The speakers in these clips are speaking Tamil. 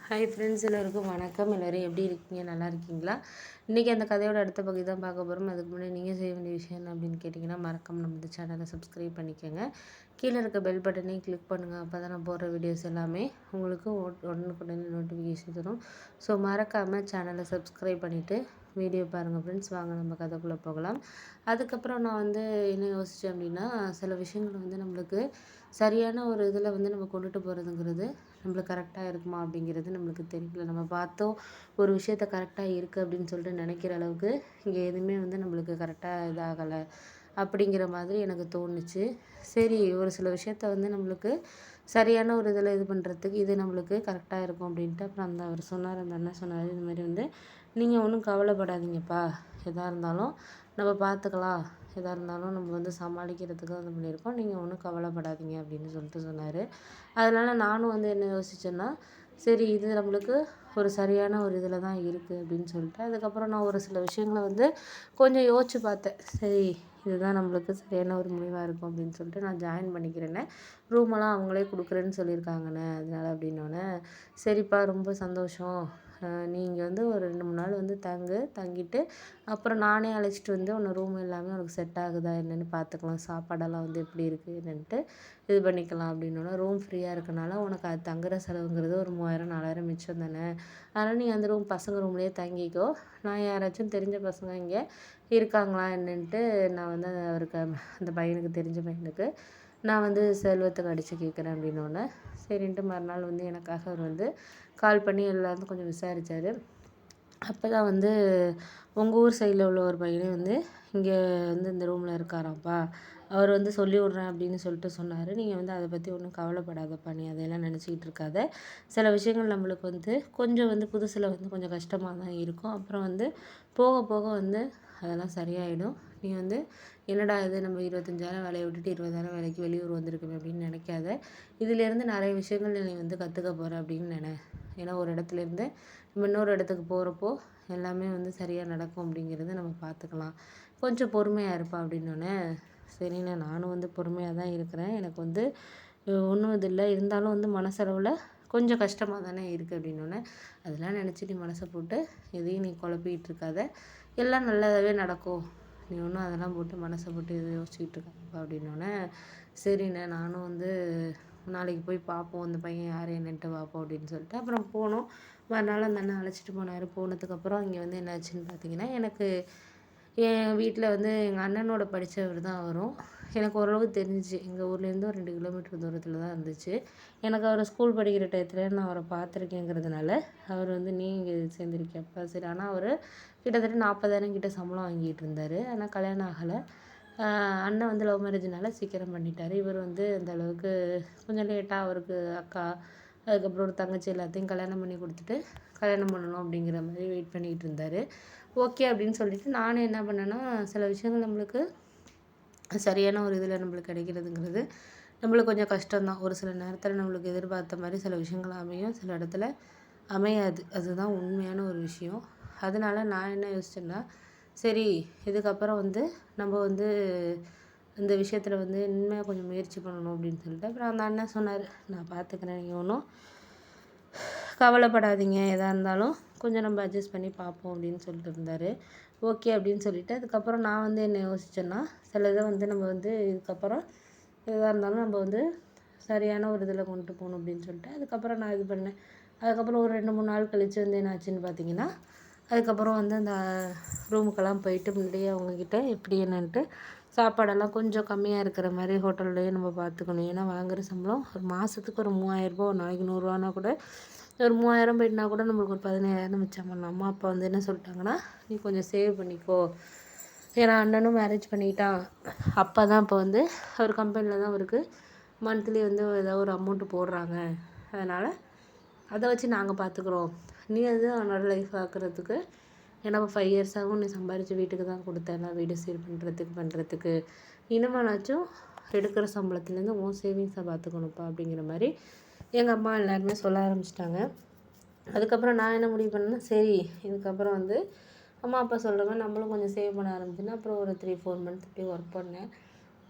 ஹாய் ஃப்ரெண்ட்ஸ், எல்லோருக்கும் வணக்கம். எல்லோரும் எப்படி இருக்கீங்க? நல்லா இருக்கீங்களா? இன்றைக்கி அந்த கதையோட அடுத்த பகுதி தான் பார்க்க போகிறோம். அதுக்கு முன்னாடி நீங்கள் செய்ய வேண்டிய விஷயம் என்ன அப்படின்னு கேட்டிங்கன்னா, மறக்காம நம்ம சேனலை சப்ஸ்கிரைப் பண்ணிக்கோங்க. கீழே இருக்க பெல் பட்டனையும் கிளிக் பண்ணுங்கள். அப்போ தான் நான் போடுற வீடியோஸ் எல்லாமே உங்களுக்கு உடனுக்குடனே நோட்டிஃபிகேஷன் தரும். ஸோ மறக்காமல் சேனலை சப்ஸ்கிரைப் பண்ணிவிட்டு வீடியோ பாருங்கள் ஃப்ரெண்ட்ஸ். வாங்க நம்ம கதைக்குள்ளே போகலாம். அதுக்கப்புறம் நான் என்ன யோசித்தேன் அப்படின்னா, சில விஷயங்கள் நம்மளுக்கு சரியான ஒரு இதில் நம்ம கொண்டுட்டு போகிறதுங்கிறது நம்மளுக்கு கரெக்டாக இருக்குமா அப்படிங்கிறது நம்மளுக்கு தெரியல. நம்ம பார்த்தோம் ஒரு விஷயத்த கரெக்டாக இருக்குது அப்படின்னு சொல்லிட்டு நினைக்கிற அளவுக்கு இங்கே எதுவுமே நம்மளுக்கு கரெக்டாக இதாகலை அப்படிங்கிற மாதிரி எனக்கு தோணுச்சு. சரி, ஒரு சில விஷயத்த நம்மளுக்கு சரியான ஒரு இதில் இது பண்ணுறதுக்கு இது நம்மளுக்கு கரெக்டாக இருக்கும் அப்படின்ட்டு அப்புறம் அவர் சொன்னார், அந்த அண்ணன் சொன்னார், இது மாதிரி நீங்கள் ஒன்றும் கவலைப்படாதீங்கப்பா, எதாக இருந்தாலும் நம்ம பார்த்துக்கலாம், எதாக இருந்தாலும் நம்ம சமாளிக்கிறதுக்கு பண்ணியிருக்கோம், நீங்கள் ஒன்றும் கவலைப்படாதீங்க அப்படின்னு சொல்லிட்டு சொன்னார். அதனால் நானும் என்ன யோசித்தேன்னா, சரி இது நம்மளுக்கு ஒரு சரியான ஒரு இதில் தான் இருக்குது அப்படின்னு சொல்லிட்டு அதுக்கப்புறம் நான் ஒரு சில விஷயங்களை கொஞ்சம் யோசித்து பார்த்தேன். சரி, இதுதான் நம்மளுக்கு சரியான ஒரு முடிவாக இருக்கும் அப்படின்னு சொல்லிட்டு நான் ஜாயின் பண்ணிக்கிறேன்னே. ரூமெல்லாம் அவங்களே கொடுக்குறேன்னு சொல்லியிருக்காங்கண்ணே, அதனால் அப்படின்னோடனே சரிப்பா, ரொம்ப சந்தோஷம், நீங்கள் ஒரு 2-3 நாள் தங்கிட்டு அப்புறம் நானே அழைச்சிட்டு உன்னை ரூம் எல்லாமே உனக்கு செட் ஆகுதா என்னென்னு பார்த்துக்கலாம், சாப்பாடெல்லாம் எப்படி இருக்குது என்னன்ட்டு இது பண்ணிக்கலாம் அப்படின்னோன்னா, ரூம் ஃப்ரீயாக இருக்கனால உனக்கு அது தங்குற செலவுங்கிறது ஒரு 3000-4000 மிச்சம் தானே, அதனால் நீ அந்த ரூம் பசங்க ரூம்லேயே தங்கிக்கோ, நான் யாராச்சும் தெரிஞ்ச பசங்க இங்கே இருக்காங்களா என்னன்ட்டு நான் அவருக்கு, அந்த பையனுக்கு தெரிஞ்ச பையனுக்கு நான் செல்வத்துக்கு அடித்து கேட்குறேன் அப்படின்னோடனே சரின்ட்டு மறுநாள் எனக்காக அவர் கால் பண்ணி எல்லாரும் கொஞ்சம் விசாரித்தார். அப்போ தான் உங்கள் ஊர் சைடில் உள்ள ஒரு பையனே இங்கே இந்த ரூமில் இருக்காராம்ப்பா, அவர் சொல்லி விட்றேன் அப்படின்னு சொல்லிட்டு சொன்னார். நீங்கள் அதை பற்றி ஒன்றும் கவலைப்படாதப்பா, நீ அதையெல்லாம் நினச்சிக்கிட்டு இருக்காத. சில விஷயங்கள் நம்மளுக்கு கொஞ்சம் புதுசில் கொஞ்சம் கஷ்டமாக தான் இருக்கும். அப்புறம் போக போக அதெல்லாம் சரியாயிடும். நீ என்னடா இது, நம்ம 25,000 வேலையை விட்டுட்டு 20,000 வேலைக்கு வெளியூர் வந்திருக்குமே அப்படின்னு நினைக்காத. இதிலேருந்து நிறைய விஷயங்கள் நீ கற்றுக்க போகிற அப்படின்னு ஏன்னா ஒரு இடத்துலேருந்து நம்ம இன்னொரு இடத்துக்கு போகிறப்போ எல்லாமே சரியாக நடக்கும் அப்படிங்கிறத நம்ம பார்த்துக்கலாம். கொஞ்சம் பொறுமையாக இருப்பா அப்படின்னோடனே சரிண்ணே, நானும் பொறுமையாக தான் இருக்கிறேன், எனக்கு ஒன்றும் இது இல்லை, இருந்தாலும் மனசளவில் கொஞ்சம் கஷ்டமாக தானே இருக்குது அப்படின்னோடனே, அதெல்லாம் நினச்சி நீ மனசை போட்டு எதையும் நீ குழப்பிக்கிட்டு இருக்காத, எல்லாம் நல்லதாகவே நடக்கும், நீ ஒன்றும் அதெல்லாம் போட்டு மனசை போட்டு எதை யோசிச்சுக்கிட்டு இருக்காப்பா அப்படின்னோடனே சரிண்ணே, நானும் நாளைக்கு போய் பார்ப்போம், அந்த பையன் யார் என்னன்ட்டு பார்ப்போம் அப்படின்னு சொல்லிட்டு அப்புறம் போனோம். மறுநாள் அந்த அண்ணன் அழைச்சிட்டு போனார். போனதுக்கப்புறம் இங்கே என்னாச்சுன்னு பார்த்தீங்கன்னா, எனக்கு என் வீட்டில் எங்கள் அண்ணனோட படித்தவர் தான் அவரும். எனக்கு ஓரளவு தெரிஞ்சிச்சு. எங்கள் ஊர்லேருந்து ஒரு 2 கிலோமீட்டர் தூரத்தில் தான் இருந்துச்சு. எனக்கு அவர் ஸ்கூல் படிக்கிற டயத்தில் நான் அவரை பார்த்துருக்கேங்கிறதுனால அவர் நீ இங்கே சேர்ந்துருக்கியாப்பா, சரி, ஆனால் அவர் கிட்டத்தட்ட 40,000 கிட்ட சம்பளம் வாங்கிட்டு இருந்தார். ஆனால் கல்யாணம் ஆகலை. அண்ணன் லவ் மேரேஜ்னால சீக்கிரம் பண்ணிட்டார். இவர் அந்த அளவுக்கு கொஞ்சம் லேட்டாக அவருக்கு அக்கா, அதுக்கப்புறம் ஒரு தங்கச்சி எல்லாத்தையும் கல்யாணம் பண்ணி கொடுத்துட்டு கல்யாணம் பண்ணணும் அப்படிங்கிற மாதிரி வெயிட் பண்ணிகிட்டு இருந்தார். ஓகே அப்படின்னு சொல்லிட்டு நானும் என்ன பண்ணேன்னா, சில விஷயங்கள் நம்மளுக்கு சரியான ஒரு இதில் நம்மளுக்கு கிடைக்கிறதுங்கிறது நம்மளுக்கு கொஞ்சம் கஷ்டம்தான். ஒரு சில நேரத்தில் நம்மளுக்கு எதிர்பார்த்த மாதிரி சில விஷயங்கள் அமையும், சில இடத்துல அமையாது. அதுதான் உண்மையான ஒரு விஷயம். அதனால நான் என்ன யோசிச்சேன்னா, சரி, இதுக்கப்புறம் நம்ம இந்த விஷயத்தில் இனிமேல் கொஞ்சம் முயற்சி பண்ணணும் அப்படின்னு சொல்லிட்டு அப்புறம் அந்த அண்ணன் சொன்னார், நான் பார்த்துக்கிறேன், நீங்கள் ஒன்றும் கவலைப்படாதீங்க, எதாக இருந்தாலும் கொஞ்சம் நம்ம அட்ஜஸ்ட் பண்ணி பார்ப்போம் அப்படின்னு சொல்லிட்டு இருந்தார். ஓகே அப்படின்னு சொல்லிவிட்டு அதுக்கப்புறம் நான் என்ன யோசித்தேன்னா, சில இதை நம்ம இதுக்கப்புறம் எதாக இருந்தாலும் நம்ம சரியான ஒரு இதில் கொண்டு போகணும் அப்படின்னு சொல்லிட்டு அதுக்கப்புறம் நான் இது பண்ணேன். அதுக்கப்புறம் ஒரு 2-3 நாள் கழித்து என்னாச்சுன்னு பார்த்தீங்கன்னா, அதுக்கப்புறம் அந்த ரூமுக்கெல்லாம் போயிட்டு முன்னாடியே அவங்கக்கிட்ட எப்படி என்னன்ட்டு சாப்பாடெல்லாம் கொஞ்சம் கம்மியாக இருக்கிற மாதிரி ஹோட்டல்லையே நம்ம பார்த்துக்கணும். ஏன்னா வாங்குகிற சம்பளம் ஒரு மாதத்துக்கு ஒரு 3000 ரூபா, ஒரு நாளைக்கு 100 கூட ஒரு 3000 போயிட்டுனா கூட நம்மளுக்கு ஒரு 17,000 மிச்சம் பண்ணலாம். அம்மா அப்பா என்ன சொல்லிட்டாங்கன்னா, நீ கொஞ்சம் சேவ் பண்ணிக்கோ, ஏன்னா அண்ணனும் மேரேஜ் பண்ணிக்கிட்டான். அப்பா தான் இப்போ அவர் கம்பெனியில் தான் அவருக்கு மந்த்லி ஏதோ ஒரு அமௌண்ட்டு போடுறாங்க, அதனால் அதை வச்சு நாங்கள் பார்த்துக்குறோம், நீ அவனோட லைஃப் ஆக்குறதுக்கு, ஏன்னா 5 இயர்ஸ் ஆகும் நீ சம்பாரித்து வீட்டுக்கு தான் கொடுத்தேன், நான் வீடு சீர் பண்ணுறதுக்கு இனிமேனாச்சும் எடுக்கிற சம்பளத்துலேருந்து உன் சேவிங்ஸை பார்த்துக்கணும்ப்பா அப்படிங்கிற மாதிரி எங்கள் அம்மா எல்லாருமே சொல்ல ஆரம்பிச்சிட்டாங்க. அதுக்கப்புறம் நான் என்ன முடிவு பண்ணேன்னா, சரி, இதுக்கப்புறம் அம்மா அப்பா சொல்கிற மாதிரி நம்மளும் கொஞ்சம் சேவ் பண்ண ஆரம்பிச்சுன்னா அப்புறம் ஒரு 3-4 மந்த்ஸ் இப்படி ஒர்க் பண்ணேன்.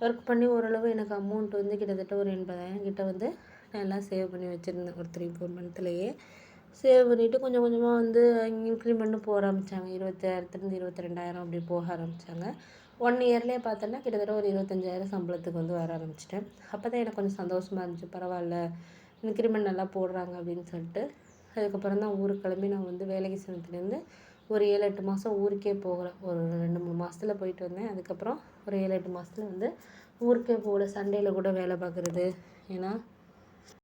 ஒர்க் பண்ணி ஓரளவு எனக்கு அமௌண்ட் கிட்டத்தட்ட ஒரு 80,000 கிட்ட நான் எல்லாம் சேவ் பண்ணி வச்சுருந்தேன் ஒரு 3-4 மந்த்லேயே. சேவ் பண்ணிவிட்டு கொஞ்சம் கொஞ்சமாக வந்து இன்க்ரிமெண்ட்டும் போக ஆரம்பித்தாங்க. 20,000லேருந்து 22,000 அப்படி போக ஆரம்பித்தாங்க. 1 இயர்லேயே பார்த்தோன்னா கிட்டத்தட்ட ஒரு 25,000 சம்பளத்துக்கு வந்து வர ஆரம்பிச்சிட்டேன். அப்போ தான் எனக்கு கொஞ்சம் சந்தோஷமாக இருந்துச்சு. பரவாயில்ல, இன்க்ரிமெண்ட் நல்லா போடுறாங்க அப்படின்னு சொல்லிட்டு. அதுக்கப்புறம் தான் ஊருக்கு கிளம்பி நான் வந்து வேலைக்கு சேர்ந்ததுலேருந்து ஒரு 7, 8 மாதம் ஊருக்கே போகல. ஒரு 2, 3 மாதத்துல போயிட்டு வந்தேன். அதுக்கப்புறம் ஒரு 7, 8 மாதத்துல வந்து ஊருக்கே போகல. சண்டேல கூட வேலை பார்க்குறது. ஏன்னா